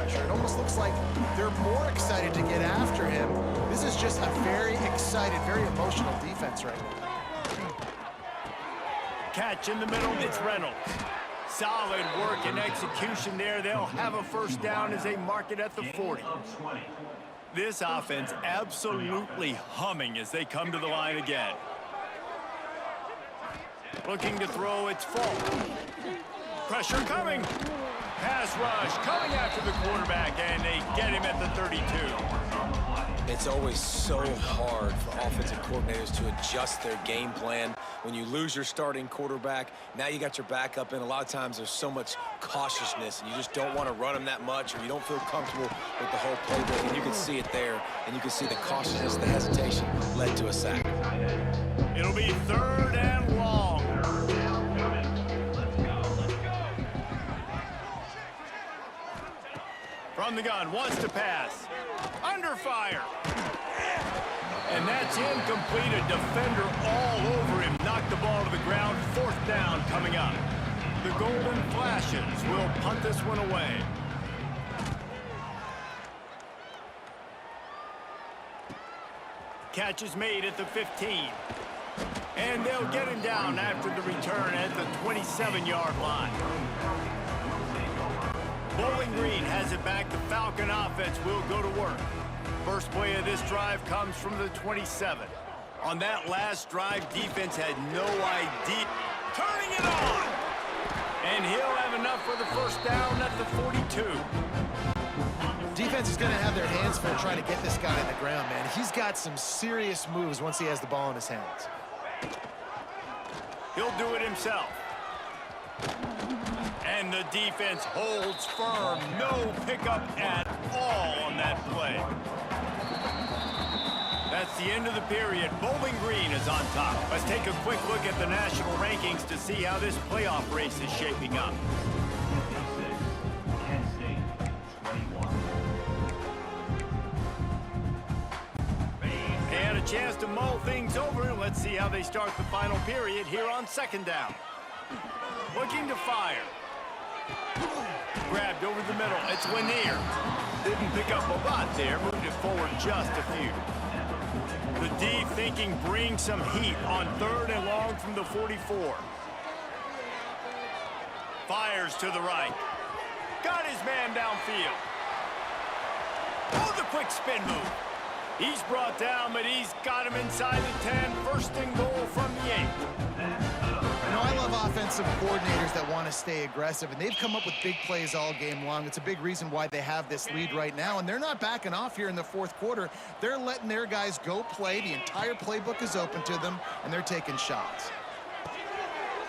pressure. It almost looks like they're more excited to get after him. This is just a very excited, very emotional defense right now. Catch in the middle, it's Reynolds. Solid work and execution there. They'll have a first down as they mark it at the 40. This offense absolutely humming as they come to the line again. Looking to throw, it's Falk. Pressure coming. Pass rush coming after the quarterback, and they get him at the 32. It's always so hard for offensive coordinators to adjust their game plan. When you lose your starting quarterback, now you got your backup in. A lot of times there's so much cautiousness, and you just don't want to run them that much, or you don't feel comfortable with the whole playbook. And you can see it there, and you can see the cautiousness, the hesitation led to a sack. It'll be 3rd and long. From the gun, wants to pass. Under fire. And that's incomplete. A defender all over him. Knocked the ball to the ground. 4th down coming up. The Golden Flashes will punt this one away. Catch is made at the 15. And they'll get him down after the return at the 27-yard line. Bowling Green has it back. The Falcon offense will go to work. First play of this drive comes from the 27. On that last drive, defense had no idea. Turning it on! And he'll have enough for the first down at the 42. Defense is going to have their hands full trying to get this guy on the ground, man. He's got some serious moves once he has the ball in his hands. He'll do it himself. And the defense holds firm. No pickup at all on that play. That's the end of the period. Bowling Green is on top. Let's take a quick look at the national rankings to see how this playoff race is shaping up. They had a chance to mull things over. Let's see how they start the final period here on 2nd down. Looking to fire. Grabbed over the middle. It's Lanier. Didn't pick up a lot there. Moved it forward just a few. The D thinking bring some heat on 3rd and long from the 44. Fires to the right. Got his man downfield. Oh, the quick spin move. He's brought down, but he's got him inside the 10. 1st and goal from the 8. You know, I love offensive coordinators that want to stay aggressive, and they've come up with big plays all game long. It's a big reason why they have this lead right now, and they're not backing off here in the 4th quarter. They're letting their guys go play. The entire playbook is open to them, and they're taking shots.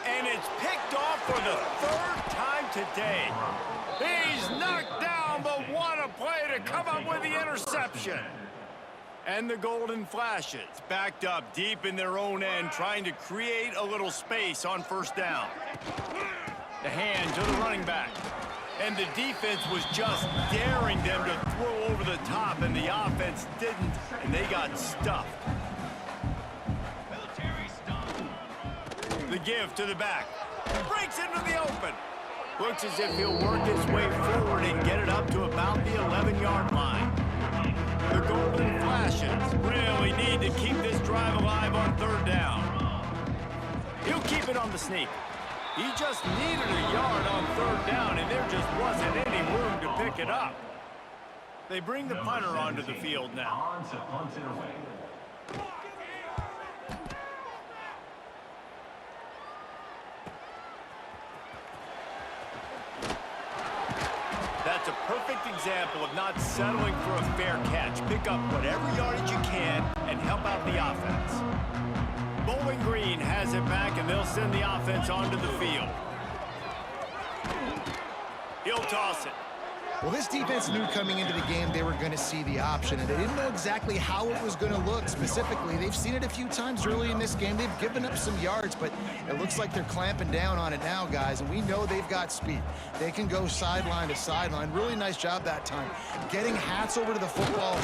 And it's picked off for the 3rd time today. He's knocked down, but what a play to come up with the interception. And the Golden Flashes backed up deep in their own end, trying to create a little space on 1st down. The hand to the running back. And the defense was just daring them to throw over the top, and the offense didn't, and they got stuffed. The give to the back. Breaks into the open. Looks as if he'll work his way forward and get it up to about the 11-yard line. The Golden Flashes really need to keep this drive alive on 3rd down. He'll keep it on the sneak. He just needed a yard on 3rd down, and there just wasn't any room to pick it up. They bring the punter onto the field now. That's a perfect example of not settling for a fair catch. Pick up whatever yardage you can and help out the offense. Bowling Green has it back, and they'll send the offense onto the field. He'll toss it. Well, this defense knew coming into the game they were going to see the option, and they didn't know exactly how it was going to look specifically. They've seen it a few times early in this game. They've given up some yards, but it looks like they're clamping down on it now, guys, and we know they've got speed. They can go sideline to sideline. Really nice job that time. Getting hats over to the football.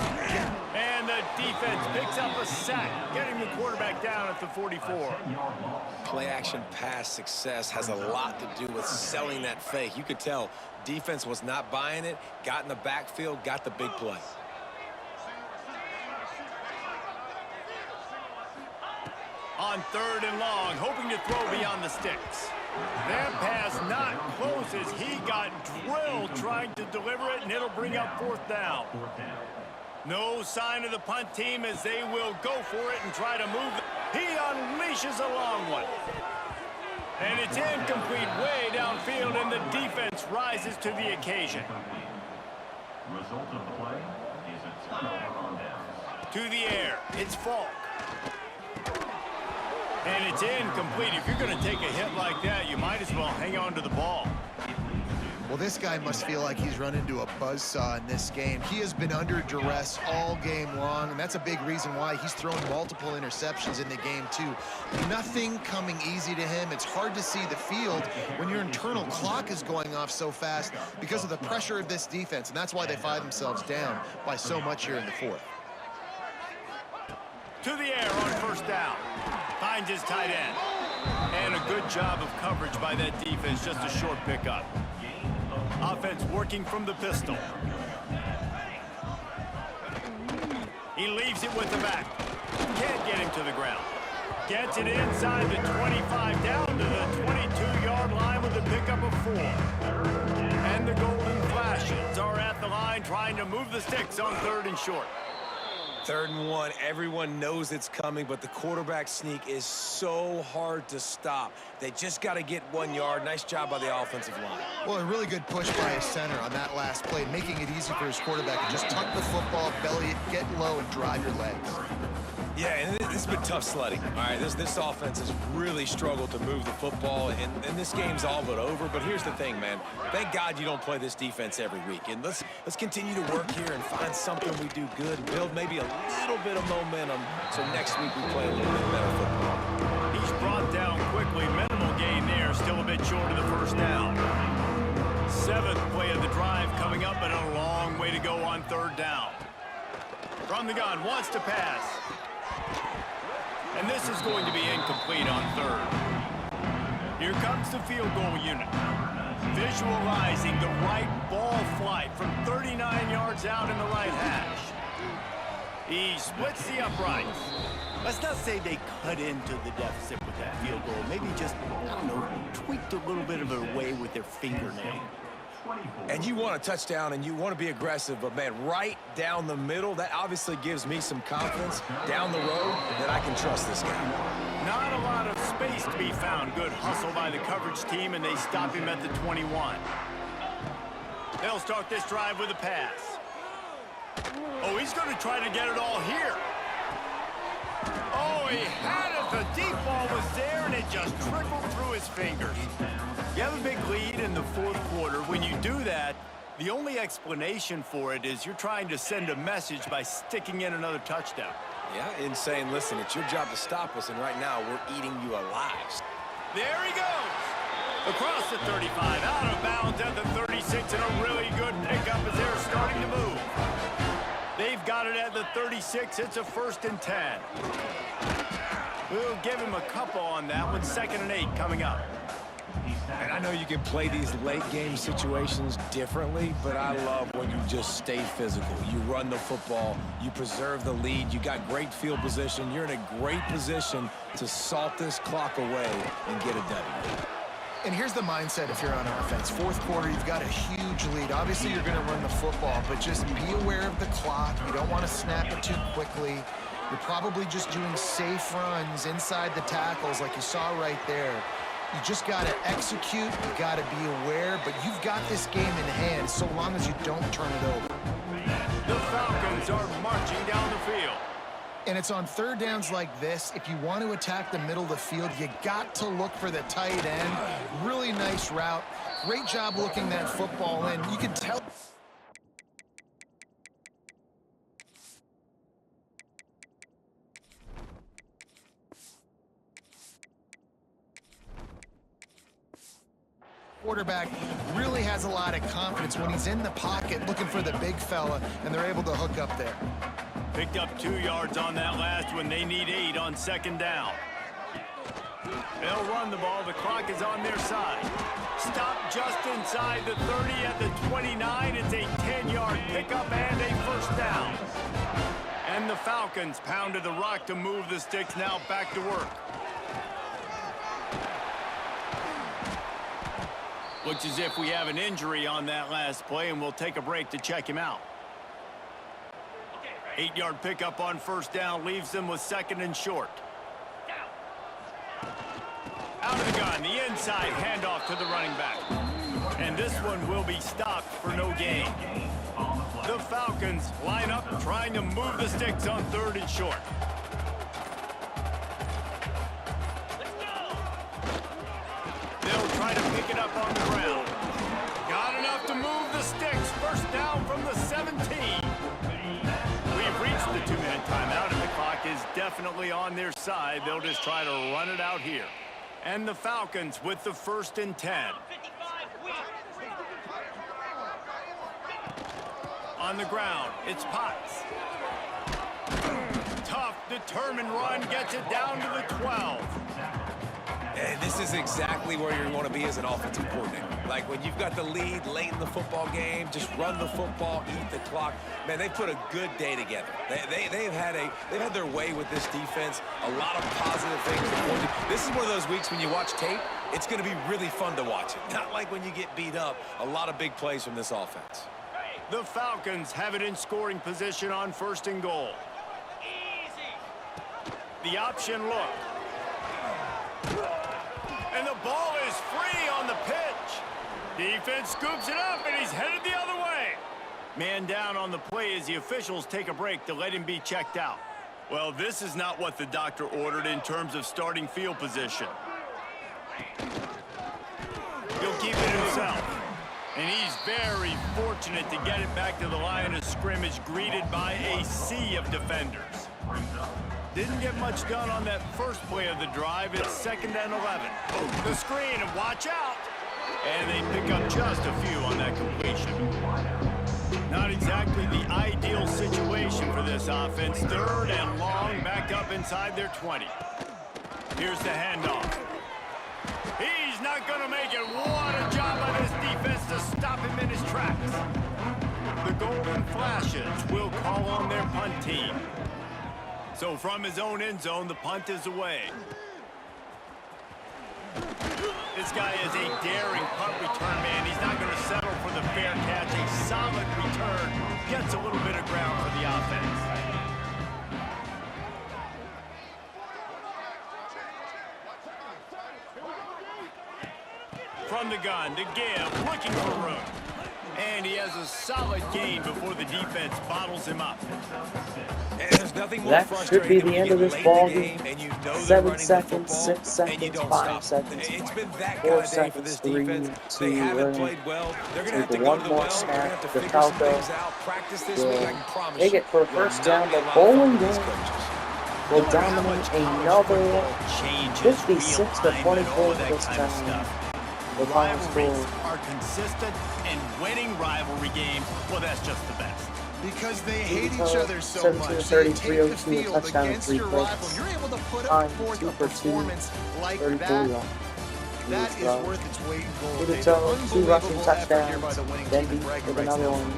And the defense picks up a sack, getting the quarterback down at the 44. Play-action pass success has a lot to do with selling that fake. You could tell Defense was not buying it, got in the backfield, got the big play. On 3rd and long, hoping to throw beyond the sticks. That pass not close as he got drilled trying to deliver it, and it'll bring up 4th down. No sign of the punt team as they will go for it and try to move. He unleashes a long one. And it's incomplete way downfield, and the defense rises to the occasion. Result of the play is a turnover on downs. To the air, it's Falk. And it's incomplete. If you're going to take a hit like that, you might as well hang on to the ball. Well, this guy must feel like he's run into a buzzsaw in this game. He has been under duress all game long, and that's a big reason why he's thrown multiple interceptions in the game, too. Nothing coming easy to him. It's hard to see the field when your internal clock is going off so fast because of the pressure of this defense, and that's why they find themselves down by so much here in the 4th. To the air on 1st down. Finds his tight end. And a good job of coverage by that defense, just a short pickup. Offense working from the pistol. He leaves it with the back. Can't get him to the ground. Gets it inside the 25, down to the 22-yard line with a pickup of 4. And the Golden Flashes are at the line trying to move the sticks on 3rd and short. 3rd and 1, everyone knows it's coming, but the quarterback sneak is so hard to stop. They just got to get 1 yard. Nice job by the offensive line. Well, a really good push by his center on that last play, making it easy for his quarterback to just tuck the football, belly it, get low, and drive your legs. Yeah, and this has been tough sledding. All right, this offense has really struggled to move the football, and this game's all but over. But here's the thing, man. Thank God you don't play this defense every week. And let's continue to work here and find something we do good and build maybe a little bit of momentum so next week we play a little bit better football. He's brought down quickly. Minimal gain there, still a bit short of the 1st down. 7th play of the drive coming up, and a long way to go on 3rd down. From the gun, wants to pass. And this is going to be incomplete on 3rd. Here comes the field goal unit. Visualizing the right ball flight from 39 yards out in the right hash. He splits the uprights. Let's not say they cut into the deficit with that field goal. Maybe just, I don't know, tweaked a little bit of it away with their fingernail. And you want a touchdown and you want to be aggressive, but man, right down the middle, that obviously gives me some confidence down the road that I can trust this guy. Not a lot of space to be found. Good hustle by the coverage team, and they stop him at the 21. They'll start this drive with a pass. Oh, he's going to try to get it all here. Oh, he had it. The deep ball was there, and it just trickled through his fingers. You have a big lead in the 4th quarter. When you do that, the only explanation for it is you're trying to send a message by sticking in another touchdown. Yeah, and saying, listen, it's your job to stop us, and right now we're eating you alive. There he goes. Across the 35, out of bounds at the 36, and a really good pickup as they're starting to move. They've got it at the 36. It's a 1st and 10. We'll give him a couple on that one. 2nd and 8 coming up. And I know you can play these late game situations differently, but I love when you just stay physical. You run the football, you preserve the lead, you got great field position, you're in a great position to salt this clock away and get a W. And here's the mindset if you're on offense. 4th quarter, you've got a huge lead. Obviously, you're going to run the football, but just be aware of the clock. You don't want to snap it too quickly. You're probably just doing safe runs inside the tackles like you saw right there. You just got to execute, you got to be aware, but you've got this game in hand so long as you don't turn it over. The Falcons are marching down the field. And it's on 3rd downs like this, if you want to attack the middle of the field, you got to look for the tight end. Really nice route. Great job looking that football in. You can tell. Quarterback really has a lot of confidence when he's in the pocket looking for the big fella, and they're able to hook up there. Picked up 2 yards on that last one. They need 8 on 2nd down. They'll run the ball. The clock is on their side. Stopped just inside the 30 at the 29. It's a 10-yard pickup and a first down. And the Falcons pounded the rock to move the sticks, now back to work. Looks as if we have an injury on that last play, and we'll take a break to check him out. 8-yard pickup on first down leaves them with 2nd and short. Out of the gun, the inside handoff to the running back. And this one will be stopped for no gain. The Falcons line up trying to move the sticks on 3rd and short. They'll try to pick it up on the ground. Got enough to move the sticks. First down from the 17. We've reached the 2-minute timeout, and the clock is definitely on their side. They'll just try to run it out here. And the Falcons with the 1st and 10. On the ground, it's Potts. Tough, determined run, gets it down to the 12. And this is exactly where you want to be as an offensive coordinator. Like when you've got the lead late in the football game, just run the football, eat the clock. Man, they put a good day together. They've had their way with this defense. A lot of positive things to point to. This is one of those weeks when you watch tape, it's going to be really fun to watch it. Not like when you get beat up. A lot of big plays from this offense. The Falcons have it in scoring position on 1st and goal. The option look. And the ball is free on the pitch. Defense scoops it up, and he's headed the other way. Man down on the play as the officials take a break to let him be checked out. Well, this is not what the doctor ordered in terms of starting field position. He'll keep it himself. And he's very fortunate to get it back to the line of scrimmage, greeted by a sea of defenders. Didn't get much done on that first play of the drive. It's 2nd and 11. The screen, and watch out. And they pick up just a few on that completion. Not exactly the ideal situation for this offense. 3rd and long, back up inside their 20. Here's the handoff. He's not going to make it. What a job by this defense to stop him in his tracks. The Golden Flashes will call on their punt team. So from his own end zone, the punt is away. This guy is a daring punt return man. He's not going to settle for the fair catch. A solid return. Gets a little bit of ground for the offense. From the gun to give, looking for room. And he has a solid gain before the defense bottles him up. And there's nothing more That should be frustrating the end of this ball game. 7 seconds, 6 seconds, 5 seconds, It's been that 4 kind of day for seconds, this 3, defense. 2, They haven't 1. played well. They're going to have to Take go one to the more well. They're going to snap. have to The figure some Falco things out. Practice this week, I can promise take you. it for a will first not down, be a but lot of Bowling fun for these Green coaches. will dominate another 56 to 24 this time. The final Rivalries score. are consistent, and winning rivalry games, well, that's just the best. Because they hate each other so 17 much. to They 33, take the 02, field touchdown, against 3 your plays. rival. You're able to put Time, up forth 2 a for 2, performance like 34 that. yards. That is worth its weight in gold. He took 2 rushing Unbelievable effort here by touchdowns, the winning then team. beat Bragging with rights another now. one.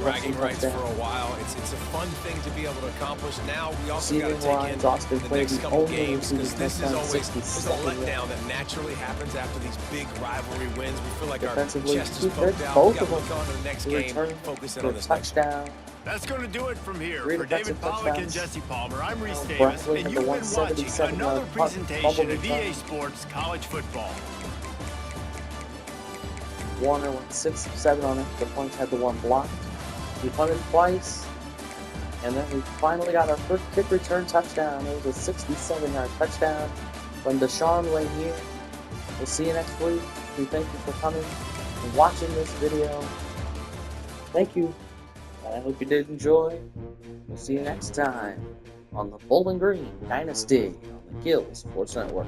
Bragging rights for a while. It's a fun thing to be able to accomplish. Now we also got to Receiving take in wise, Austin the played next the couple only games, because receiving this is touchdown, always there's a 67 yards. letdown that naturally happens after these big rivalry wins. We feel like our Defensively, chest is 2 poked picks, out. both We got of to them. look on to the next He game, returned focus in for on a this next one. touchdown. That's going to do it from here. 3 For David defensive Pollack and touchdowns. Jesse Palmer, I'm Reese Bradley Davis, had and the you've been watching 177 another yard presentation of return. EA Sports College Football. Warner went 6 of 7 on it. The points had the one blocked. We punted twice. And then we finally got our first kick return touchdown. It was a 67-yard touchdown from Deshaun Lanier. We'll see you next week. We thank you for coming and watching this video. Thank you. And I hope you did enjoy. We'll see you next time on the Bowling Green Dynasty on the Gill Sports Network.